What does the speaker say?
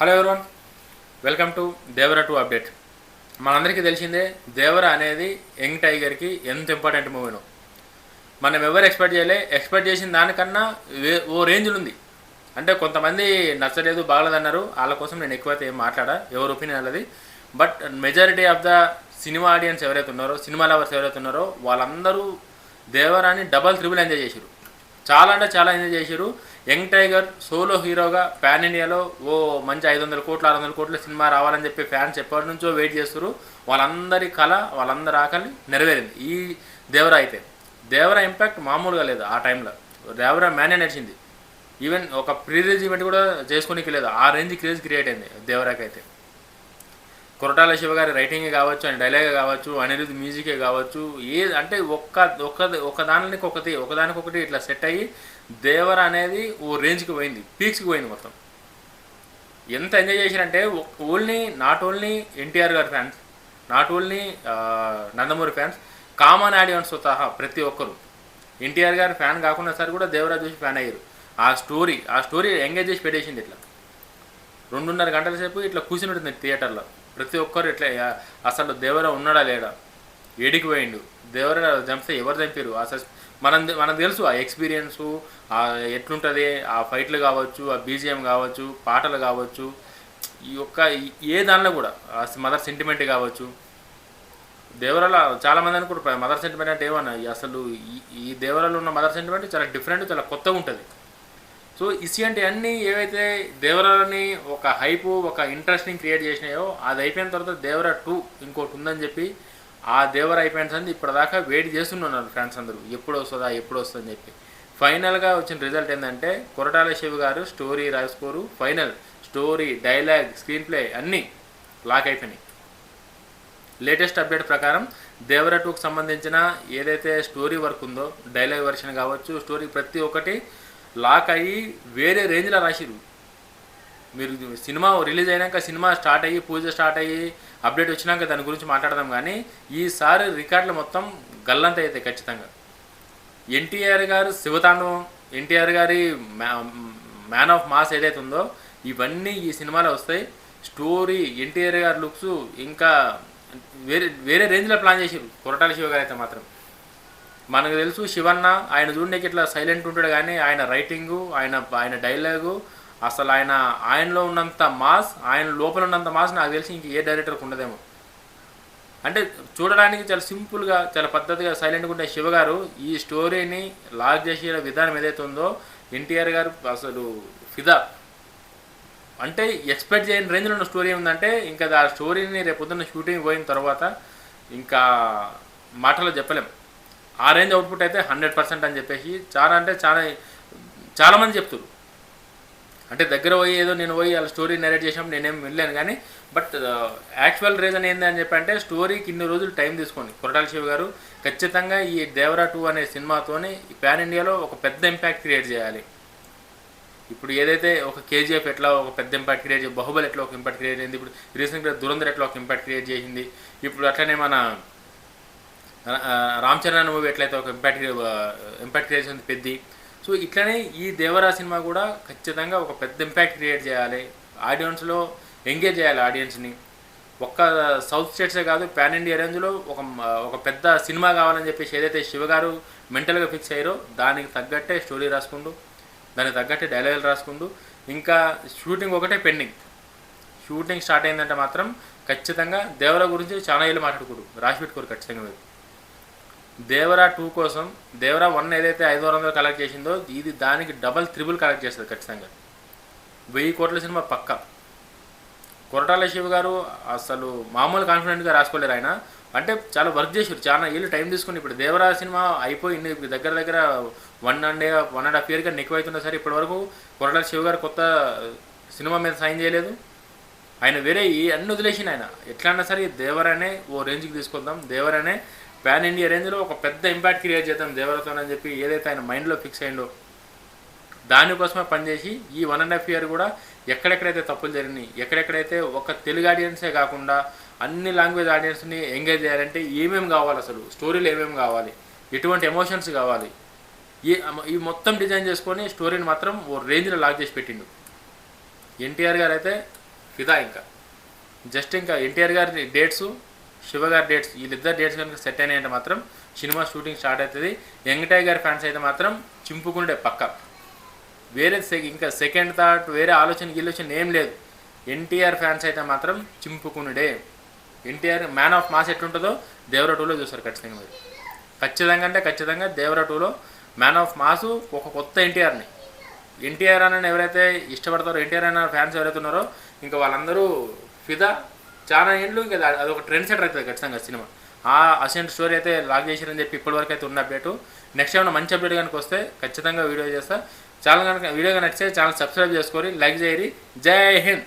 Hello everyone, welcome to Devara 2 update. మనందరికీ తెలిసిందే దేవరా అనేది యంగ్ టైగర్కి ఎంత ఇంపార్టెంట్ మూవీనో. మనం ఎవరు ఎక్స్పెక్ట్ చేసిన దానికన్నా ఓ రేంజ్లో ఉంది. అంటే కొంతమంది నచ్చలేదు బాగలేదన్నారు, వాళ్ళ కోసం నేను ఎక్కువైతే ఏం మాట్లాడా, ఎవరి ఒపీనియన్ అన్నది. But majority of the cinema audience ఎవరైతే ఉన్నారో, సినిమా లవర్స్ ఎవరైతే ఉన్నారో వాళ్ళందరూ దేవరాని డబల్ త్రిబుల్ ఎంజాయ్ చేశారు. చాలా అంటే చాలా ఎంజాయ్ చేశారు. యంగ్ టైగర్ సోలో హీరోగా పాన్ ఇండియాలో ఓ మంచి 500 కోట్లు 600 కోట్ల సినిమా రావాలని చెప్పి ఫ్యాన్స్ ఎప్పటి నుంచో వెయిట్ చేస్తారు. వాళ్ళందరి కళ, వాళ్ళందరి ఆకలి నెరవేరింది ఈ దేవరా. అయితే దేవరా ఇంపాక్ట్ మామూలుగా లేదు. ఆ టైంలో దేవరా మ్యానే నడిచింది. ఈవెన్ ఒక ప్రీ రిలీజ్ ఈవెంట్ కూడా చేసుకోనికి లేదు, ఆ రేంజ్ క్రేజ్ క్రియేట్ అయింది దేవరాకి. అయితే కొరటాల శివ గారి రైటింగే కావచ్చు, ఆయన డైలాగే కావచ్చు, అనిరుద్ధ్ మ్యూజికే కావచ్చు, అంటే ఒకదానికొకటి ఇట్లా సెట్ అయ్యి దేవర అనేది ఓ రేంజ్కి పోయింది, పీక్స్కి పోయింది మొత్తం. ఎంత ఎంజాయ్ చేశారంటే నాట్ ఓన్లీ ఎన్టీఆర్ గారి fans, not only Nandamuri fans, common audience సహా ప్రతి ఒక్కరు ఎన్టీఆర్ గారి ఫ్యాన్ కాకుండా సరే కూడా దేవరా చూసి ఫ్యాన్ అయ్యారు. ఆ స్టోరీ ఎంగేజ్ చేసి పెట్టేసింది. ఇట్లా 2.5 గంటల సేపు ఇట్లా కూర్చుని ఉంటుంది థియేటర్లో. ప్రతి ఒక్కరు ఇట్లా అసలు దేవరా ఉన్నాడా లేడా, ఏడికి పోయిండు, దేవరా చంపితే ఎవరు చంపారు, అసలు మనకు తెలుసు ఆ ఎక్స్పీరియన్సు ఎట్లుంటుంది, ఆ ఫైట్లు కావచ్చు, ఆ బీజిఎం కావచ్చు, పాటలు కావచ్చు, ఈ యొక్క ఏ దానిలో కూడా మదర్ సెంటిమెంట్ కావచ్చు. దేవరాలో చాలామంది అనుకుంటారు మదర్ సెంటిమెంట్ అంటే ఏమన్నా, అసలు ఈ దేవరాలో ఉన్న మదర్ సెంటిమెంట్ చాలా డిఫరెంట్, చాలా కొత్తగా ఉంటుంది. సో ఇలాంటి అన్నీ ఏవైతే దేవరాలని ఒక హైపు, ఒక ఇంట్రెస్టింగ్ క్రియేట్ చేసినాయో, అది అయిపోయిన తర్వాత దేవరా 2 ఇంకోటి ఉందని చెప్పి ఆ దేవరా అయిపోయిన సంది ఇప్పటిదాకా వెయిట్ చేస్తున్నారు ఫ్రెండ్స్ అందరూ, ఎప్పుడు వస్తుందని చెప్పి. ఫైనల్గా వచ్చిన రిజల్ట్ ఏంటంటే కొరటాల శివ గారు స్టోరీ రాసుకోరు, final story, dialogue, screen play అన్నీ లాక్ అయిపోయినాయి. లేటెస్ట్ అప్డేట్ ప్రకారం దేవరా 2కి సంబంధించిన ఏదైతే స్టోరీ వర్క్ ఉందో, డైలాగ్ వర్షన్ కావచ్చు, స్టోరీ ప్రతి ఒక్కటి లాక్ అయ్యి వేరే రేంజ్లో రాసిరు. మీరు సినిమా రిలీజ్ అయినాక, సినిమా స్టార్ట్ అయ్యి, పూజ స్టార్ట్ అయ్యి, అప్డేట్ వచ్చినాక దాని గురించి మాట్లాడదాం. కానీ ఈసారి రికార్డులు మొత్తం గల్లంత అవుతాయి ఖచ్చితంగా. ఎన్టీఆర్ గారు శివతాండవం, ఎన్టీఆర్ గారి మ్యాన్ ఆఫ్ మాస్ ఏదైతే ఉందో ఇవన్నీ ఈ సినిమాలో వస్తాయి. స్టోరీ, ఎన్టీఆర్ గారి లుక్స్ ఇంకా వేరే రేంజ్లో ప్లాన్ చేసారు కొరటాల శివ గారు అయితే మాత్రం. మనకు తెలుసు శివన్న, ఆయన చూడడానికి ఇట్లా సైలెంట్ ఉంటాడు, కానీ ఆయన రైటింగు, ఆయన డైలాగు, అసలు ఆయనలో ఉన్నంత మాస్, ఆయన లోపల ఉన్నంత మాస్ నాకు తెలిసి ఇంక ఏ డైరెక్టర్కి ఉండదేమో. అంటే చూడడానికి చాలా సింపుల్గా, చాలా పద్ధతిగా సైలెంట్గా ఉండే శివగారు ఈ స్టోరీని లాక్ చేసే విధానం ఏదైతే ఉందో, ఎన్టీఆర్ గారు అసలు ఫిదా. అంటే ఎక్స్పెక్ట్ చేయని రేంజ్లో ఉన్న స్టోరీ ఉందంటే ఇంకా ఆ స్టోరీని రేపొద్దున్న షూటింగ్ పోయిన తర్వాత ఇంకా మాటలో చెప్పలేం. ఆ రేంజ్ అవుట్పుట్ అయితే 100% అని చెప్పేసి చాలామంది చెప్తారు. అంటే దగ్గర పోయి ఏదో నేను పోయి వాళ్ళ స్టోరీ నెరేట్ చేసాం, నేనేం వెళ్ళాను. కానీ బట్ యాక్చువల్ రీజన్ ఏంటి అని చెప్పి అంటే స్టోరీకి ఇన్ని రోజులు టైం తీసుకోండి కొరటాల శివ గారు ఖచ్చితంగా ఈ దేవరా 2 అనే సినిమాతోనే పాన్ ఇండియాలో ఒక పెద్ద ఇంపాక్ట్ క్రియేట్ చేయాలి. ఇప్పుడు ఏదైతే ఒక కేజీఎఫ్ ఎట్లా ఒక పెద్ద ఇంపాక్ట్ క్రియేట్ చేసి, బాహుబలి ఎట్లా ఒక ఇంపాక్ట్ క్రియేట్ చేసింది, ఇప్పుడు రీసెంట్గా దురంధర్ ఎట్లా ఒక ఇంపాక్ట్ క్రియేట్ చేసింది, ఇప్పుడు అట్లనే మన రామ్ చరణ్ మూవీ ఎట్లయితే ఒక ఇంపాక్ట్ క్రియేట్ చేసింది పెద్ది. సో ఇట్లనే ఈ దేవరా సినిమా కూడా ఖచ్చితంగా ఒక పెద్ద ఇంపాక్ట్ క్రియేట్ చేయాలి, ఆడియన్స్లో ఎంగేజ్ చేయాలి ఆడియన్స్ని. ఒక్క సౌత్ స్టేట్సే కాదు, పాన్ ఇండియా రేంజ్లో ఒక పెద్ద సినిమా కావాలని చెప్పేసి ఏదైతే శివగారు మెంటల్గా ఫిక్స్ అయ్యారో దానికి తగ్గట్టే స్టోరీ రాసుకుంటూ, దానికి తగ్గట్టే డైలాగులు రాసుకుంటూ, ఇంకా షూటింగ్ ఒకటే పెండింగ్. షూటింగ్ స్టార్ట్ అయిందంటే మాత్రం ఖచ్చితంగా దేవరా గురించి చాలా ఏళ్ళు మాట్లాడుకోరు, రాసి పెట్టుకోరు ఖచ్చితంగా. మీరు దేవరా 2 కోసం దేవరా 1 ఏదైతే 500 కలెక్ట్ చేసిందో ఇది దానికి డబల్ త్రిబుల్ కలెక్ట్ చేస్తుంది ఖచ్చితంగా. 1000 కోట్ల సినిమా పక్క. కొరటాల శివ గారు అసలు మామూలు కాన్ఫిడెంట్గా రాసుకోలేరు. ఆయన అంటే చాలా వర్క్ చేసారు, చాలా ఏళ్ళు టైం తీసుకుని. ఇప్పుడు దేవరా సినిమా అయిపోయింది, ఇప్పుడు దగ్గర 1.5 ఇయర్ కన్నా ఎక్కువ అవుతున్నా సరే ఇప్పటి వరకు కొరటాల శివ గారు కొత్త సినిమా మీద సైన్ చేయలేదు. ఆయన వేరే అన్ని వదిలేసిన ఆయన ఎట్లన్నా సరే దేవరానే ఓ రేంజ్కి తీసుకొద్దాం, దేవరానే పాన్ ఇండియా రేంజ్లో ఒక పెద్ద ఇంపాక్ట్ క్రియేట్ చేద్దాం దేవరతోనని చెప్పి ఏదైతే ఆయన మైండ్లో ఫిక్స్ అయిందో దానికోసమే పనిచేసి ఈ 1.5 ఇయర్ కూడా ఎక్కడెక్కడైతే తప్పులు జరిగినాయి, ఎక్కడెక్కడైతే ఒక తెలుగు ఆడియన్సే కాకుండా అన్ని లాంగ్వేజ్ ఆడియన్స్ని ఎంగేజ్ చేయాలంటే ఏమేమి కావాలి, అసలు స్టోరీలు ఏమేమి కావాలి, ఎటువంటి ఎమోషన్స్ కావాలి, ఈ మొత్తం డిజైన్ చేసుకొని స్టోరీని మాత్రం ఓ రేంజ్లో లాక్ చేసి పెట్టిండు. ఎన్టీఆర్ గారు అయితే ఫిదా ఇంకా జస్ట్ ఇంకా ఎన్టీఆర్ గారి డేట్స్, శివ గారి డేట్స్, వీళ్ళిద్దరు డేట్స్ కనుక సెట్ అయినాయంటే మాత్రం సినిమా షూటింగ్ స్టార్ట్ అవుతుంది. యంగ్ టైగర్ ఫ్యాన్స్ అయితే మాత్రం చింపుకుండే పక్క, వేరే ఇంకా సెకండ్ థాట్ వేరే గిలోచన ఏం లేదు. ఎన్టీఆర్ ఫ్యాన్స్ అయితే మాత్రం చింపుకునుడే. ఎన్టీఆర్ మ్యాన్ ఆఫ్ మాస్ ఎట్లుంటుందో దేవరా 2లో చూస్తారు ఖచ్చితంగా. మరి ఖచ్చితంగా అంటే ఖచ్చితంగా దేవరా 2లో మ్యాన్ ఆఫ్ మాసు ఒక కొత్త ఎన్టీఆర్ అని ఎవరైతే ఇష్టపడతారో, ఎన్టీఆర్ అన్న ఫ్యాన్స్ ఎవరైతే ఉన్నారో ఇంకా వాళ్ళందరూ ఫిదా చాలా ఏళ్ళు ఇంకా అదొక ట్రెండ్ సెటర్ అవుతుంది ఖచ్చితంగా సినిమా. ఆ అసెంట్ స్టోరీ అయితే లాక్ చేసిరని చెప్పి ఇప్పటివరకు అయితే ఉన్న అప్డేటు. నెక్స్ట్ ఏమైనా మంచి అప్డేట్ కనుక వస్తే ఖచ్చితంగా వీడియో చేస్తా. ఛానల్ కనుక వీడియో నచ్చితే ఛానల్ సబ్స్క్రైబ్ చేసుకొని లైక్ చేయరి. జై హింద్.